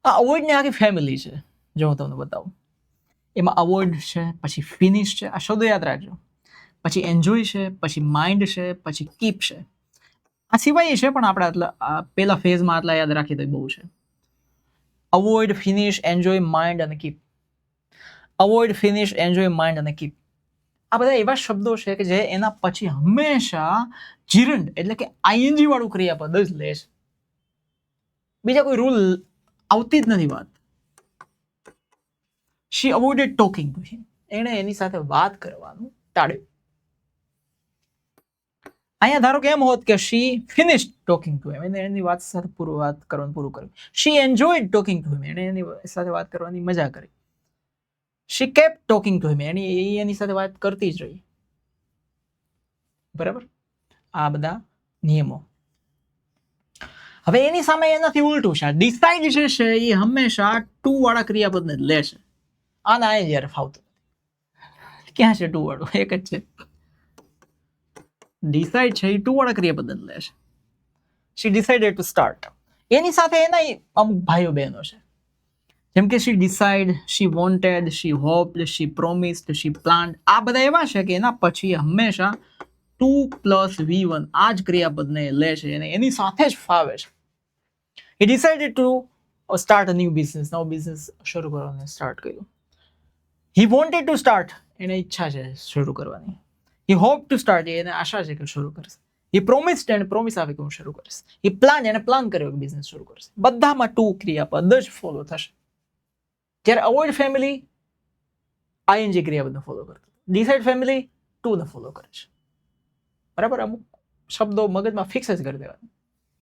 આ અવોઇડની આખી ફેમિલી છે. જો હું તમને બતાવું, એમાં અવોઇડ છે, પછી ફિનિશ છે, આ શબ્દો યાદ રાખજો, પછી એન્જોય છે, પછી માઇન્ડ છે, પછી કીપ છે. આ સિવાય છે પણ આપણે આટલા પેલા ફેઝમાં આટલા યાદ રાખીએ તો બહુ છે. અવોઇડ, ફિનિશ, એન્જોય, માઇન્ડ અને keep. Avoid, finish, enjoy, mind અને કીપ. આ બધા એવા શબ્દો છે કે જે એના પછી હંમેશા જીરંડ એટલે કે આઈએનજી વાળું ક્રિયાપદ જ લે છે. બીજા કોઈ રૂલ આવતી જ નથી વાત. શી અવોઇડેડ ટોકિંગ ટુ હિમ. એણે એની સાથે વાત કરવાનું ટાળ્યું. અહીંયા ધારો કે એમ હોત કે શી ફિનિશ ટોકિંગ ટુ હિમ, એને એની વાત સાથે વાત કરવાનું પૂરું કર્યું. શી એન્જોયડ ટોકિંગ ટુ હિમ, એણે એની સાથે વાત કરવાની મજા કરી. શી કેપ્ટ ટોકિંગ ટુ હિમ, એની સાથે વાત કરતી જ રહી. બરાબર, આ બધા નિયમો. હવે એની સામે એનાથી ઉલટું છે. ડિસાઇડ જે છે એ હંમેશા ટુ વાળા ક્રિયાપદને જ લેશે. આના એ જ્યારે ફાવતું ક્યાં છે ટુ વાળું? એક જ છે. ડિસાઇડ છે એ ટુ વાળા ક્રિયાપદ જ લેશે. She decided to start. એની સાથે એના અમુક ભાઈઓ બહેનો છે, જેમ કે she decide, she wanted, she hoped, she promised, she planned. આ બધા એવા છે કે એના પછી હંમેશા 2+V1 આ જ ક્રિયાપદને લે છે અને એની સાથે જ ફાવે છે. He decided to start a new business. નવો બિઝનેસ શરૂ કરવાનું સ્ટાર્ટ કર્યું. He wanted to start. એને ઈચ્છા છે શરૂ કરવાની. He hoped to start. એને આશા છે કે શરૂ કરશે. He promised. એને પ્રોમિસ આપી કે હું શરૂ કરીશ. He planned. એને પ્લાન કર્યો કે બિઝનેસ શરૂ કરશે. બધામાં ટુ ક્રિયાપદ જ ફોલો થશે. જ્યારે અવોઇડ ફેમિલી આઈએનજી ક્રિયાપદને ફોલો કરતો, ડિસાઇડ ફેમિલી ટુ ને ફોલો કરે છે. બરાબર, અમુક શબ્દો મગજમાં ફિક્સ જ કરી દેવાના.